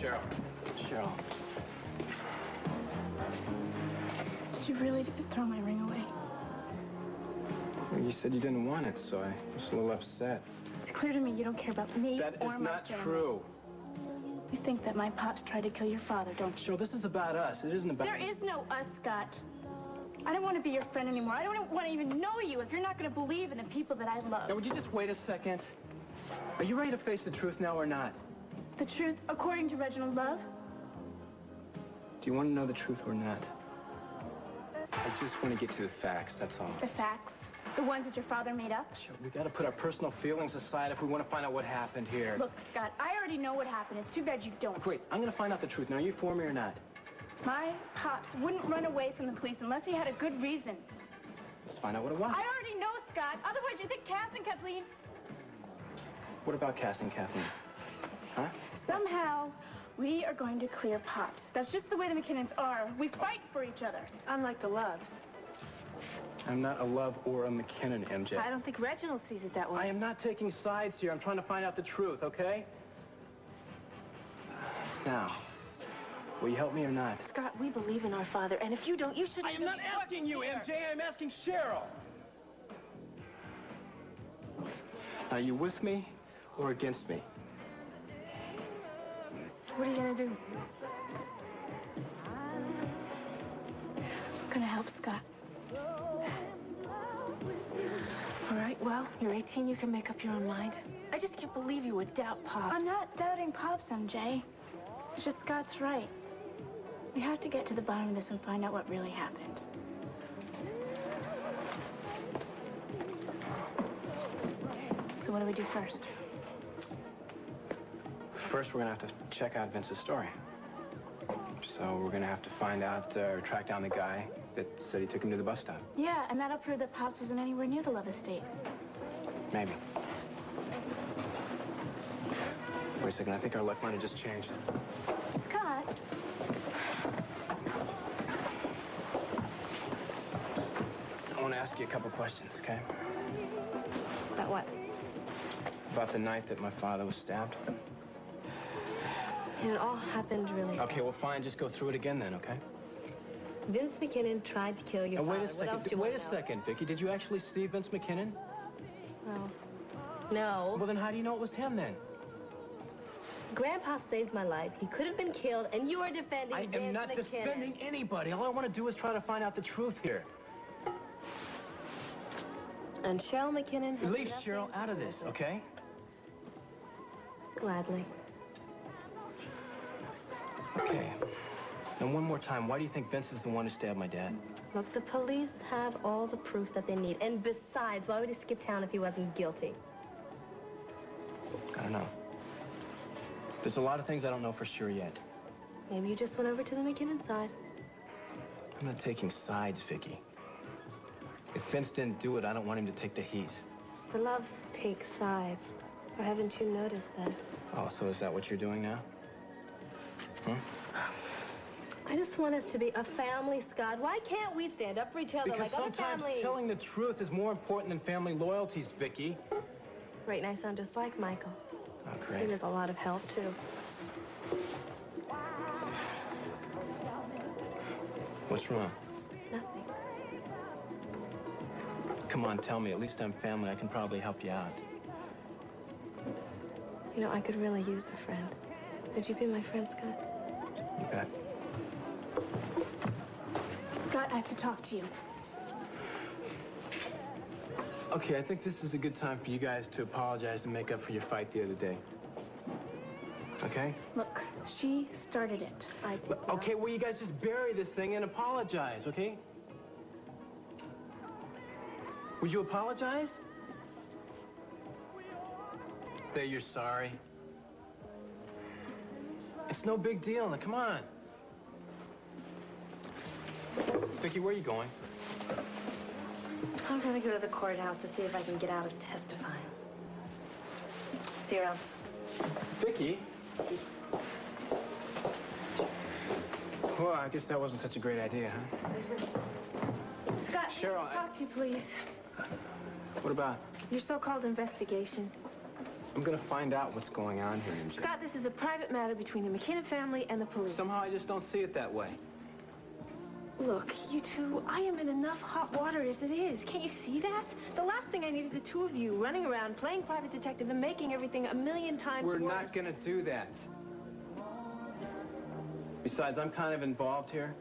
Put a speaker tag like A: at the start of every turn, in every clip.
A: Cheryl.
B: Did you really throw my ring away?
A: Well, you said you didn't want it, so I was a little upset.
B: It's clear to me you don't care about me or my family.
A: That is not true.
B: You think that my pops tried to kill your father, don't you?
A: Cheryl, this is about us. It isn't about...
B: There is no us, Scott. I don't want to be your friend anymore. I don't want to even know you if you're not going to believe in the people that I love.
A: Now, would you just wait a second? Are you ready to face the truth now or not?
B: The truth, according to Reginald Love?
A: Do you want to know the truth or not? I just want to get to the facts, that's all.
B: The facts? The ones that your father made up?
A: Sure, we got to put our personal feelings aside if we want to find out what happened here.
B: Look, Scott, I already know what happened. It's too bad you don't.
A: Wait, I'm going to find out the truth. Now, are you for me or not?
B: My pops wouldn't run away from the police unless he had a good reason.
A: Let's find out what it was.
B: I already know, Scott. Otherwise, you think Cass and Kathleen...
A: What about Cass and Kathleen? Huh?
B: Somehow, we are going to clear Pops. That's just the way the McKinnons are. We fight for each other. Unlike the Loves.
A: I'm not a Love or a McKinnon, MJ.
B: I don't think Reginald sees it that way.
A: I am not taking sides here. I'm trying to find out the truth, okay? Now, will you help me or not?
B: Scott, we believe in our father, and if you don't, you shouldn't...
A: I am not asking you, MJ. I'm asking Cheryl. Are you with me or against me?
B: What are you going to do? I'm going to help Scott. All right, well, you're 18. You can make up your own mind. I just can't believe you would doubt Pops. I'm not doubting Pops, MJ. It's just Scott's right. We have to get to the bottom of this and find out what really happened. So what do we do first?
A: First, we're going to have to check out Vince's story. So we're going to have to find out or track down the guy that said he took him to the bus stop.
B: Yeah, and that'll prove that Pops isn't anywhere near the Love estate.
A: Maybe. Wait a second, I think our luck might have just changed.
B: Scott?
A: I want to ask you a couple questions, okay?
B: About what?
A: About the night that my father was stabbed.
C: It all happened really...
A: Okay, well, fine. Just go through it again then, okay?
C: Vince McKinnon tried to kill your father.
A: Wait a second, Vicky. Did you actually see Vince McKinnon?
C: Well, no.
A: Well, then how do you know it was him, then?
C: Grandpa saved my life. He could have been killed, and you are defending Vince McKinnon.
A: I am not defending anybody. All I want to do is try to find out the truth here.
C: And Cheryl McKinnon has
A: Leave Cheryl out of this, okay?
C: Gladly.
A: Okay. And one more time, why do you think Vince is the one who stabbed my dad?
C: Look, the police have all the proof that they need. And besides, why would he skip town if he wasn't guilty?
A: I don't know. There's a lot of things I don't know for sure yet.
C: Maybe you just went over to the McKinnon side.
A: I'm not taking sides, Vicky. If Vince didn't do it, I don't want him to take the heat.
C: The Loves take sides. Or haven't you noticed that?
A: Oh, so is that what you're doing now? Huh?
C: I just want us to be a family, Scott. Why can't we stand up for each other like other families?
A: Because sometimes telling the truth is more important than family loyalties, Vicky.
C: Right, and I sound just like Michael.
A: Oh, great.
C: He needs a lot of help, too.
A: What's wrong?
C: Nothing.
A: Come on, tell me. At least I'm family. I can probably help you out.
C: You know, I could really use a friend. Would you be my friend, Scott?
A: You bet.
B: Scott, I have to talk to you.
A: Okay, I think this is a good time for you guys to apologize and make up for your fight the other day. Okay?
B: Look, she started it.
A: Okay, well, you guys just bury this thing and apologize, okay? Would you apologize? Say you're sorry. It's no big deal. Now, come on. Vicky, where are you going?
C: I'm going to go to the courthouse to see if I can get out of testifying. See you around.
A: Vicky? Well, I guess that wasn't such a great idea, huh?
B: Scott,
A: Cheryl,
B: talk to you, please.
A: What about?
B: Your so-called investigation.
A: I'm gonna find out what's going on here, MJ.
B: Scott, this is a private matter between the McKinnon family and the police.
A: Somehow I just don't see it that way.
B: Look, you two, I am in enough hot water as it is. Can't you see that? The last thing I need is the two of you running around, playing private detective and making everything a million times worse.
A: We're not gonna do that. Besides, I'm kind of involved here.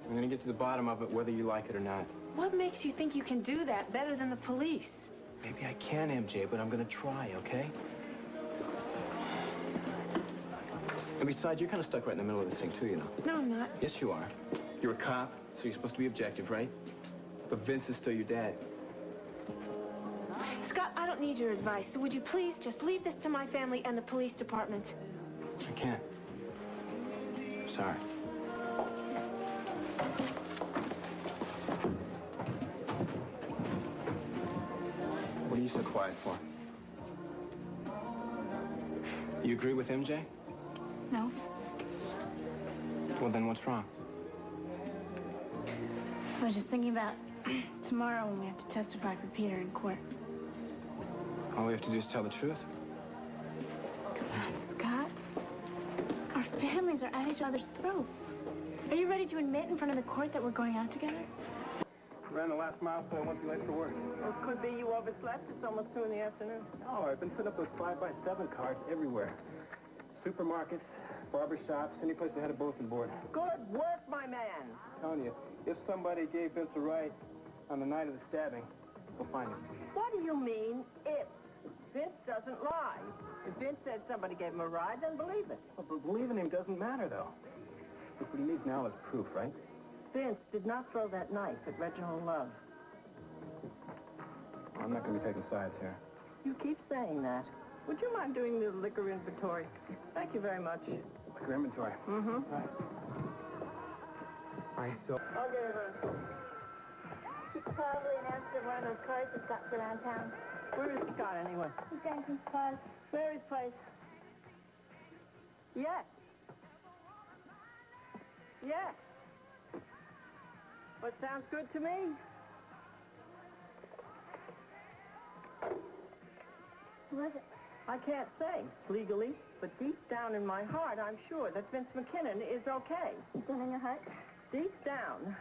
A: I'm gonna get to the bottom of it whether you like it or not.
B: What makes you think you can do that better than the police?
A: Maybe I can, MJ, but I'm gonna try, okay? And besides, you're kind of stuck right in the middle of this thing, too, you know.
B: No, I'm not.
A: Yes, you are. You're a cop, so you're supposed to be objective, right? But Vince is still your dad.
B: Scott, I don't need your advice, so would you please just leave this to my family and the police department?
A: I can't. I'm sorry. What are you so quiet for? You agree with MJ?
B: No.
A: Well, then what's wrong?
B: I was just thinking about tomorrow when we have to testify for Peter in court.
A: All we have to do is tell the truth.
B: Come on, Scott. Our families are at each other's throats. Are you ready to admit in front of the court that we're going out together?
A: Ran the last mile, so I won't be late for work.
D: Well, it could be you overslept. It's almost 2 in the afternoon.
A: Oh, I've been putting up those 5x7 cards everywhere. Supermarkets, barber shops, any place that had a bulletin board.
D: Good work, my man.
A: I'm telling you, if somebody gave Vince a ride on the night of the stabbing, we'll find him.
D: What do you mean, if? Vince doesn't lie. If Vince said somebody gave him a ride, then believe it.
A: Well, but believing him doesn't matter, though. Look, what he needs now is proof, right?
D: Vince did not throw that knife at Reginald Love.
A: Well, I'm not going to be taking sides here.
D: You keep saying that. Would you mind doing the liquor inventory? Thank you very much.
A: Liquor inventory.
D: Mm-hmm.
A: All right, so...
C: I'll get her. She's probably an answer to one of those cars that's got around town.
D: Where is Scott, anyway?
C: He's going to his place.
D: Mary's place. Yes. Yes. What sounds good to me?
C: Who was it?
D: I can't say legally, but deep down in my heart, I'm sure that Vince McKinnon is okay.
C: Still in your heart?
D: Deep down,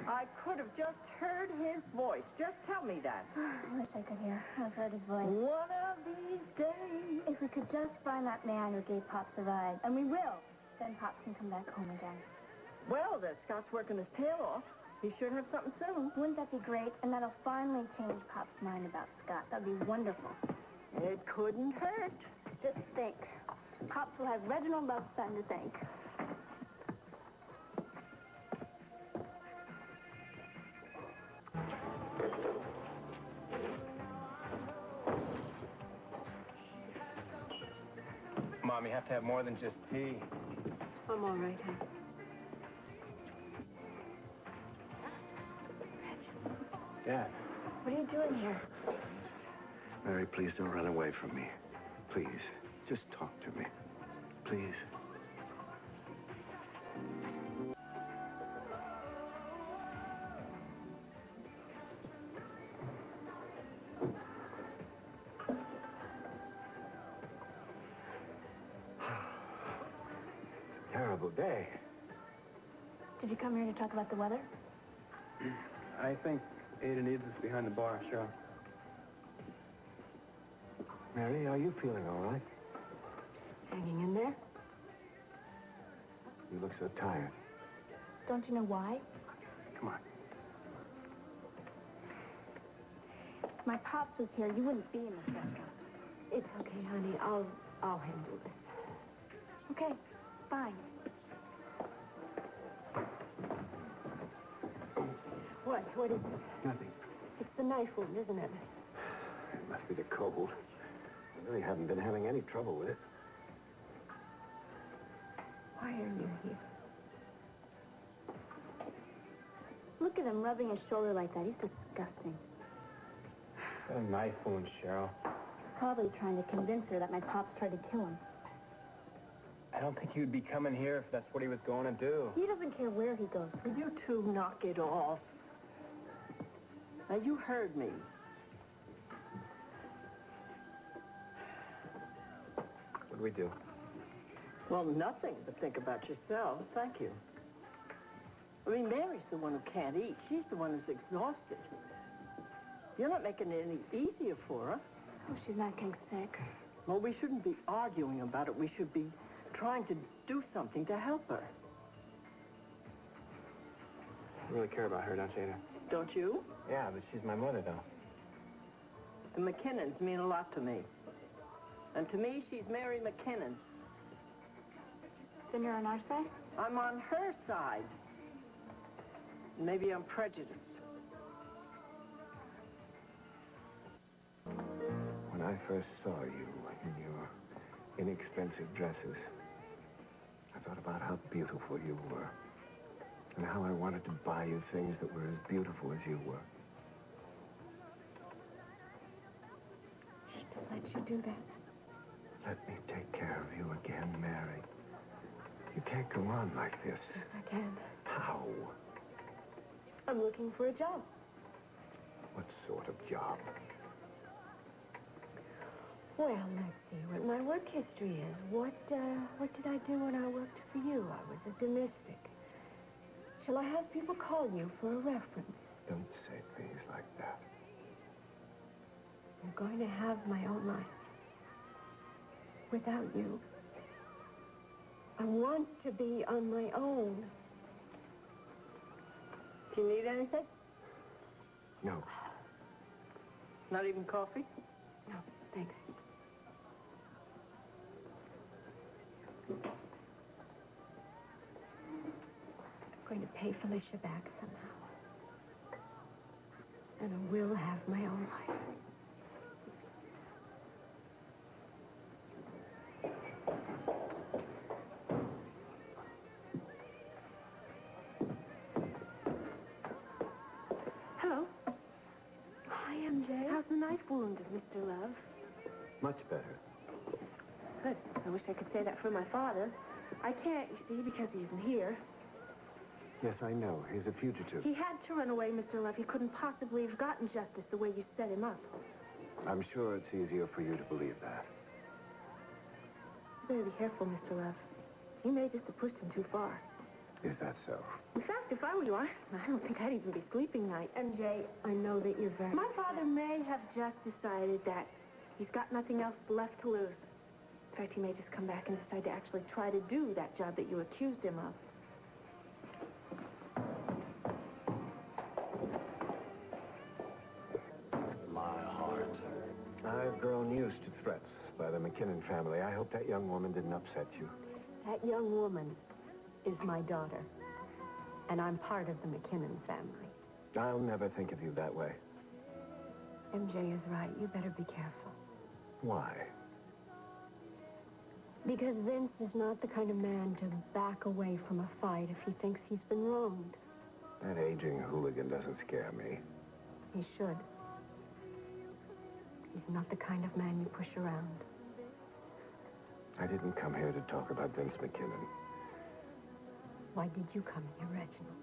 D: I could have just heard his voice. Just tell me that.
C: I wish I could hear. I've heard his voice.
D: One of these days.
C: If we could just find that man who gave Pops the ride, and we will, then Pops can come back home again.
D: Well, that Scott's working his tail off. He should have something soon.
C: Wouldn't that be great? And that'll finally change Pop's mind about Scott. That'd be wonderful.
D: It couldn't hurt.
C: Just think. Pops will have Reginald Love's son to thank.
A: Mom, you have to have more than just tea.
D: I'm all right, honey.
A: Dad.
B: What are you doing here?
E: Mary, please don't run away from me. Please, just talk to me. Please. It's a terrible day.
B: Did you come here to talk about the weather?
A: I think Ada needs us behind the bar, Cheryl.
E: Mary, are you feeling all right?
B: Hanging in there?
E: You look so tired.
B: Don't you know why?
E: Come on.
B: If my Pops was here, you wouldn't be in this restaurant.
C: It's okay, honey. I'll handle this.
B: Okay, fine.
C: What is it?
E: Nothing.
C: It's the knife wound, isn't it?
E: It must be the cold. I really haven't been having any trouble with it.
C: Why are you here? Look at him rubbing his shoulder like that. He's disgusting.
A: It's got a knife wound, Cheryl.
C: Probably trying to convince her that my Pops tried to kill him.
A: I don't think he would be coming here if that's what he was going to do.
C: He doesn't care where he goes.
D: Will you two knock it off? Now, you heard me.
A: What do we do?
D: Well, nothing but think about yourselves. Thank you. I mean, Mary's the one who can't eat. She's the one who's exhausted. You're not making it any easier for her.
B: Oh, she's not getting sick.
D: Well, we shouldn't be arguing about it. We should be trying to do something to help her.
A: You really care about her, don't you, Ada?
D: Don't you?
A: Yeah, but she's my mother, though.
D: The McKinnons mean a lot to me. And to me, she's Mary McKinnon.
B: Then you're on our side?
D: I'm on her side. Maybe I'm prejudiced.
E: When I first saw you in your inexpensive dresses, I thought about how beautiful you were. And how I wanted to buy you things that were as beautiful as you were.
B: Don't let you do that.
E: Let me take care of you again, Mary. You can't go on like this.
B: Yes, I can.
E: How?
B: I'm looking for a job.
E: What sort of job?
C: Well, let's see what my work history is. What did I do when I worked for you? I was a domestic. Shall I have people call you for a reference?
E: Don't say things like that.
C: I'm going to have my own life. Without you. I want to be on my own.
D: Do you need anything?
E: No.
D: Not even coffee?
C: No, thanks. I'm going to pay Felicia back somehow. And I will have my own life.
B: Hello.
C: Hi, MJ.
B: How's the knife wound, Mr. Love?
E: Much better.
B: Good. I wish I could say that for my father. I can't, you see, because he isn't here.
E: Yes, I know. He's a fugitive.
B: He had to run away, Mr. Love. He couldn't possibly have gotten justice the way you set him up.
E: I'm sure it's easier for you to believe that.
B: You better be careful, Mr. Love. You may just have pushed him too far.
E: Is that so?
B: In fact, if I were you, I don't think I'd even be sleeping night.
C: MJ, I know that you're very...
B: My father may have just decided that he's got nothing else left to lose. In fact, he may just come back and decide to actually try to do that job that you accused him of.
E: My heart. I've grown used to threats by the McKinnon family. I hope that young woman didn't upset you.
C: That young woman is my daughter. And I'm part of the McKinnon family.
E: I'll never think of you that way.
C: MJ is right. You better be careful.
E: Why?
C: Because Vince is not the kind of man to back away from a fight if he thinks he's been wronged.
E: That aging hooligan doesn't scare me.
C: He should. He's not the kind of man you push around.
E: I didn't come here to talk about Vince McKinnon.
C: Why did you come here, Reginald?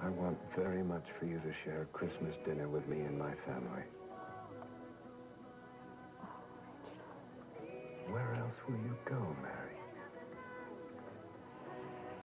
E: I want very much for you to share Christmas dinner with me and my family.
C: Oh, Reginald.
E: Where else will you go, Mary?